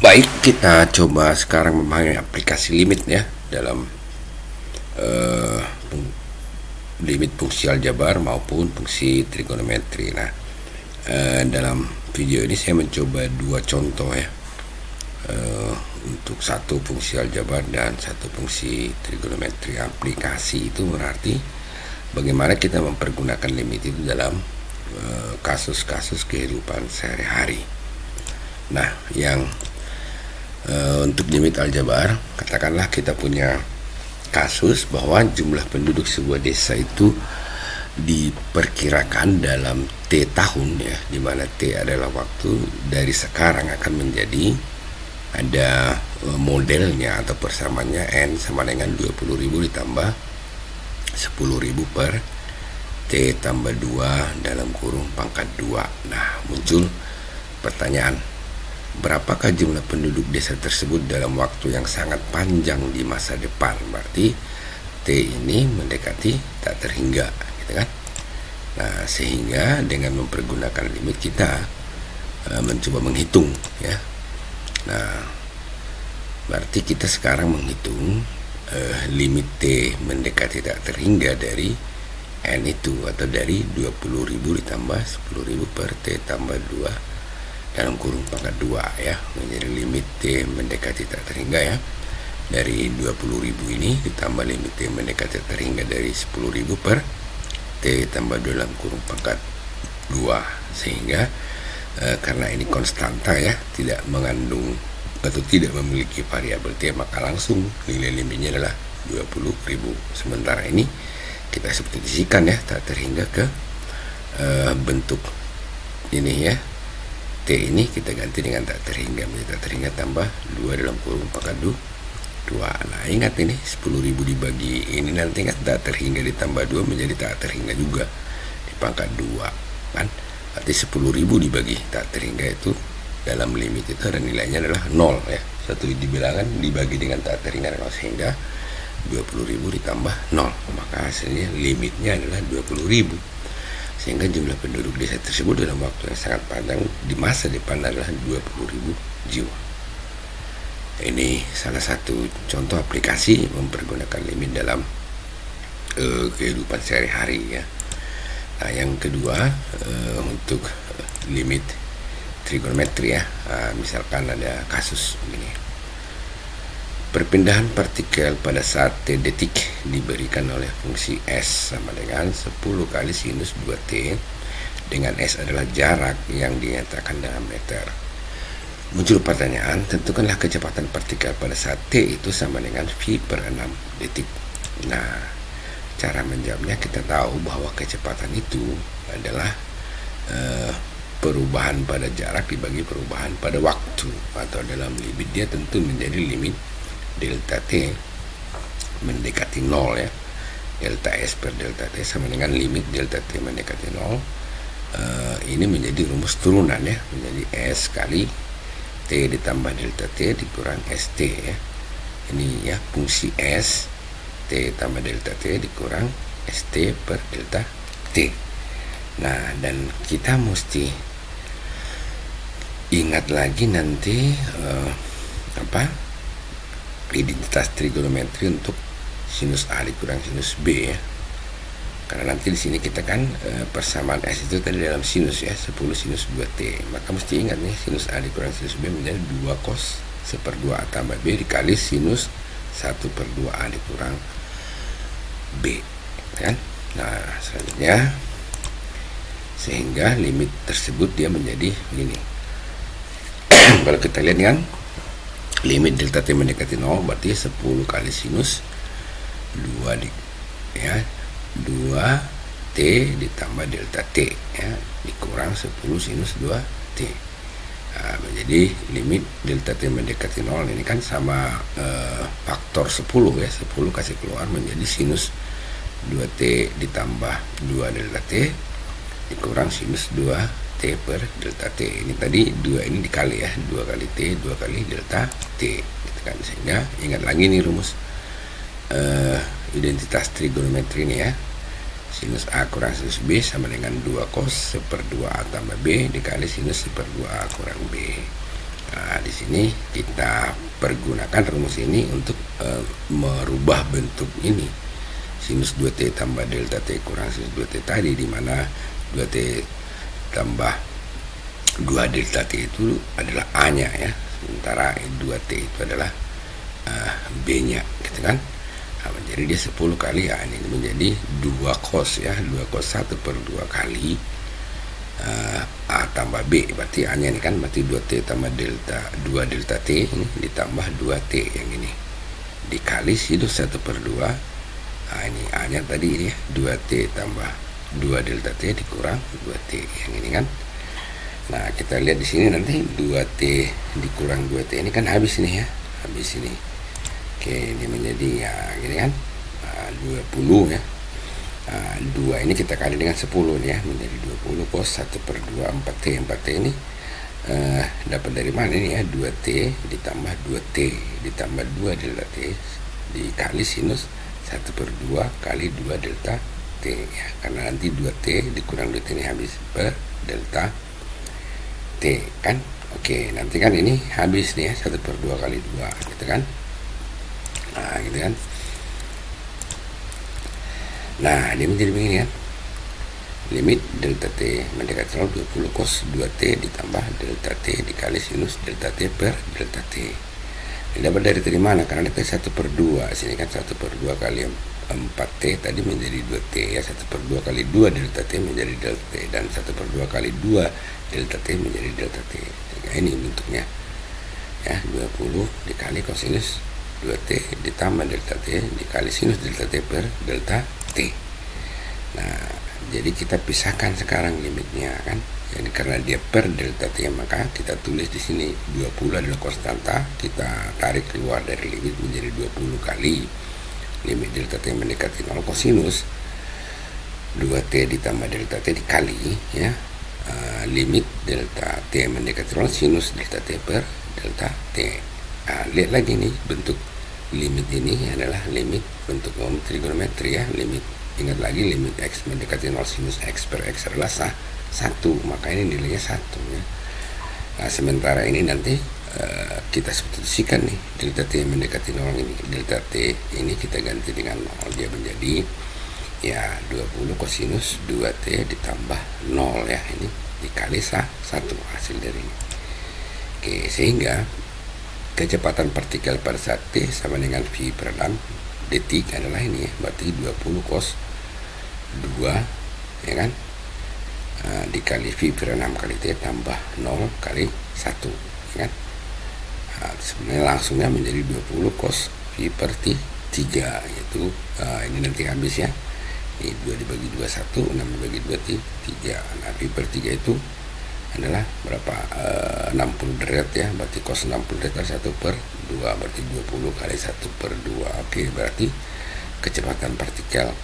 Baik, kita coba sekarang memahami aplikasi limit ya dalam eh, limit fungsi aljabar maupun fungsi trigonometri. Nah, dalam video ini saya mencoba dua contoh ya, untuk satu fungsi aljabar dan satu fungsi trigonometri. Aplikasi itu berarti bagaimana kita mempergunakan limit itu dalam kasus-kasus kehidupan sehari-hari. Nah, yang untuk limit aljabar, katakanlah kita punya kasus bahwa jumlah penduduk sebuah desa itu diperkirakan dalam T tahun ya, di mana T adalah waktu dari sekarang akan menjadi ada modelnya atau persamaannya N sama dengan 20.000 ditambah 10.000 per T tambah 2 dalam kurung pangkat 2. Nah, muncul pertanyaan, berapakah jumlah penduduk desa tersebut dalam waktu yang sangat panjang di masa depan? Berarti T ini mendekati tak terhingga, gitu kan? Nah, sehingga dengan mempergunakan limit kita mencoba menghitung ya. Nah, berarti kita sekarang menghitung limit T mendekati tak terhingga dari N itu, atau dari 20.000 ditambah 10.000 per T tambah 2 dalam kurung pangkat 2 ya, menjadi limit T mendekati tak terhingga ya, dari 20.000 ini ditambah limit T mendekati tak terhingga dari 10.000 per T tambah 2 dalam kurung pangkat 2, sehingga karena ini konstanta ya, tidak mengandung atau tidak memiliki variabel T, maka langsung nilai limitnya adalah 20.000. Sementara ini kita substitusikan ya, tak terhingga ke bentuk ini ya, T ini kita ganti dengan tak terhingga, menjadi tak terhingga tambah 2 dalam kurung pangkat 2. Nah, ingat ini 10.000 dibagi ini nanti kan tak terhingga ditambah 2 menjadi tak terhingga juga di pangkat 2 kan. Berarti 10.000 dibagi tak terhingga itu dalam limit itu ada nilainya adalah 0 ya. Satu di bilangan dibagi dengan tak terhingga 0, sehingga 20.000 ditambah 0, maka hasilnya limitnya adalah 20.000. Sehingga jumlah penduduk desa tersebut dalam waktu yang sangat panjang di masa depan adalah 20.000 jiwa. Ini salah satu contoh aplikasi mempergunakan limit dalam kehidupan sehari-hari ya. Nah, yang kedua untuk limit trigonometri ya. Misalkan ada kasus begini. Perpindahan partikel pada saat T detik diberikan oleh fungsi S sama dengan 10 kali sinus 2T, dengan S adalah jarak yang dinyatakan dalam meter. Muncul pertanyaan, tentukanlah kecepatan partikel pada saat T itu sama dengan V per 6 detik. Nah, cara menjawabnya kita tahu bahwa kecepatan itu adalah perubahan pada jarak dibagi perubahan pada waktu, atau dalam limit dia tentu menjadi limit delta T mendekati 0 ya. Delta S per delta T sama dengan limit delta T mendekati 0. Ini menjadi rumus turunan ya, menjadi S kali T ditambah delta T dikurang ST ya. Ini ya fungsi S T tambah delta T dikurang ST per delta T. Nah, dan kita mesti ingat lagi nanti identitas trigonometri untuk sinus A dikurang sinus B ya. Karena nanti di sini kita kan persamaan S itu tadi dalam sinus ya, 10 sinus 2T. Maka mesti ingat nih, sinus A dikurang sinus B menjadi 2 cos 1/2 A tambah B dikali sinus 1/2 A dikurang B kan. Nah, selanjutnya sehingga limit tersebut dia menjadi begini. Kalau kita lihat kan, limit delta T mendekati 0 berarti 10 kali sinus 2 2T ditambah delta T ya, dikurang 10 sinus 2T. Nah, menjadi limit delta T mendekati 0 ini kan sama faktor 10 ya, 10 kasih keluar menjadi sinus 2T ditambah 2 delta T dikurang sinus 2T per delta T. Ini tadi 2 ini dikali ya, 2 kali T 2 kali delta T gitu kan. Sehingga ingat lagi nih rumus identitas trigonometri ini ya. Sinus A kurang sinus B sama dengan 2 cos 1/2 A tambah B dikali sinus 1/2 A kurang B. Nah, di sini kita pergunakan rumus ini untuk merubah bentuk ini, sinus 2T tambah delta T kurang sinus 2T tadi, di mana 2T tambah 2 delta T itu adalah A nya ya, sementara 2T itu adalah B nya gitu kan. Nah, jadi dia 10 kali A ini menjadi 2 cos ya, 2 cos 1 per 2 kali A tambah B, berarti A nya ini kan berarti 2T tambah delta 2 delta T ini ditambah 2T yang ini dikali sinus 1 per 2. Nah, ini A nya tadi ini ya, 2T tambah 2 delta T dikurang 2T yang ini kan. Nah, kita lihat di sini nanti 2T dikurang 2T ini kan habis ini ya, habis ini. Oke, ini menjadi ya gini kan, 20 ya. 2 ini kita kali dengan 10 nih ya, menjadi 20 cos 1 per 2 4T. 4T ini dapat dari mana ini ya, 2T ditambah 2T ditambah 2 delta T dikali sinus 1 per 2 kali 2 delta T ya, karena nanti 2T dikurang 2T ini habis per delta T kan. Oke, nanti kan ini habis nih ya, 1 per 2 kali 2 gitu kan. Nah gitu kan. Nah, dia menjadi begini kan. Limit delta T mendekati 0 20 cos 2T ditambah delta T dikali sinus delta T per delta T. Ini dapat dari mana? Karena delta 1 per 2. Sini kan 1 per 2 kali 4T tadi menjadi 2T ya. 1 per 2 kali 2 delta T menjadi delta T. Dan 1 per 2 kali 2 delta T menjadi delta T. Nah, ini bentuknya. Ya, 20 dikali kosinus 2T ditambah delta T dikali sinus delta T per delta T. Nah, jadi kita pisahkan sekarang limitnya kan. Jadi karena dia per delta T, maka kita tulis di sini 20 adalah konstanta, kita tarik keluar dari limit menjadi 20 kali limit delta T mendekati 0 kosinus 2T ditambah delta T dikali ya, limit delta T mendekati 0 sinus delta T per delta T. Nah, lihat lagi nih, bentuk limit ini adalah limit bentuk trigonometri ya. Limit, ingat lagi, limit X mendekati 0 sinus X per X adalah 1, maka ini nilainya 1 ya. Nah, sementara ini nanti kita substitusikan nih, delta T mendekati 0 ini, delta T ini kita ganti dengan 0, dia menjadi ya 20 kosinus 2T ditambah 0 ya, ini dikali 1 hasil dari ini. Oke, sehingga kecepatan partikel pada saat T sama dengan V per 6 detik adalah ini ya, berarti 20 cos 2 ya kan, dikali V per 6 kali T tambah 0 kali 1 ya kan. Nah, sebenarnya langsungnya menjadi 20 cos V per 3 yaitu ini nanti habis ya, ini 2 dibagi 2 1, 6 dibagi 2 3. Nah, V per 3 itu adalah berapa, 60 derajat ya, berarti cos 60 derajat 1 per 2 berarti 20 kali 1 per 2. Oke, berarti kecepatan partikel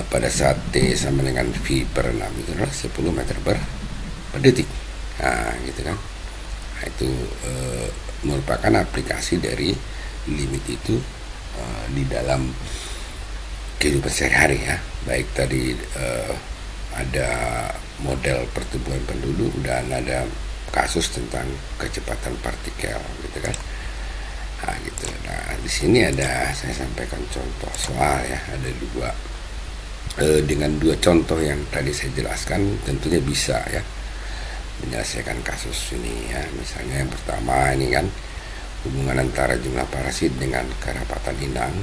pada saat T sama dengan V per 6 itu adalah 10 meter per detik. Nah gitu kan. Nah, itu merupakan aplikasi dari limit itu di dalam kehidupan sehari-hari ya, baik tadi ada model pertumbuhan penduduk dan ada kasus tentang kecepatan partikel gitu kan. Nah gitu. Nah di sini ada, saya sampaikan contoh soal ya, ada dua dengan 2 contoh yang tadi saya jelaskan tentunya bisa ya menyelesaikan kasus ini ya. Misalnya yang pertama ini kan, hubungan antara jumlah parasit dengan kerapatan inang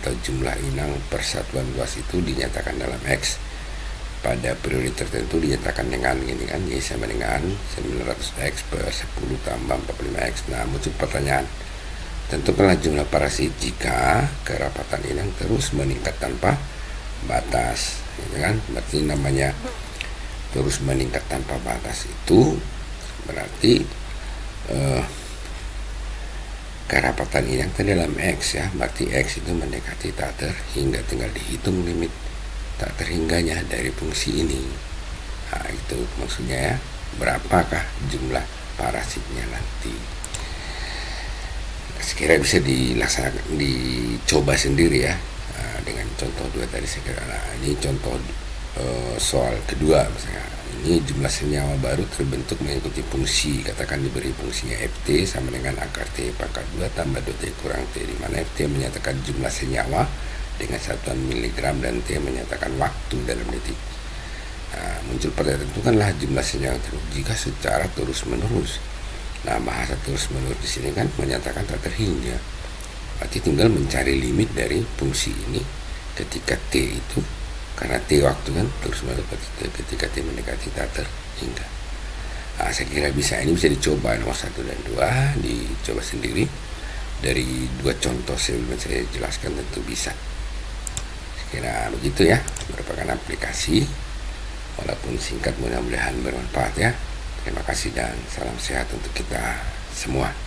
atau jumlah inang persatuan luas itu dinyatakan dalam X pada periode tertentu, dinyatakan dengan ini kan, Y sama dengan 900X per 10 tambah 45X. Nah, muncul pertanyaan, tentukanlah jumlah parasit jika kerapatan inang terus meningkat tanpa batas, gitu kan. Berarti namanya terus meningkat tanpa batas itu berarti kerapatan inang itu dalam X ya, berarti X itu mendekati tak terhingga, tinggal dihitung limit tak terhingganya dari fungsi ini. Nah itu maksudnya ya, berapakah jumlah parasitnya nanti. Sekira bisa dilaksanakan, dicoba sendiri ya, dengan contoh 2 tadi saya kira. Nah ini contoh soal kedua misalnya Ini jumlah senyawa baru terbentuk mengikuti fungsi, katakan diberi fungsinya Ft sama dengan akar T pangkat 2 tambah 2T kurang T, di mana Ft menyatakan jumlah senyawa dengan satuan miligram dan T menyatakan waktu dalam detik. Nah, muncul pada tentukanlah jumlah senyawa terus jika secara terus-menerus. Nah, bahasa terus-menerus di sini kan menyatakan tak terhingga. Berarti tinggal mencari limit dari fungsi ini ketika T itu, karena T waktu kan terus menerus ketika T mendekati tak terhingga. Nah, saya kira ini bisa dicoba nomor 1 dan 2, dicoba sendiri. Dari 2 contoh sebelum saya jelaskan tentu bisa. Saya kira begitu ya, merupakan aplikasi walaupun singkat, mudah-mudahan bermanfaat ya. Terima kasih dan salam sehat untuk kita semua.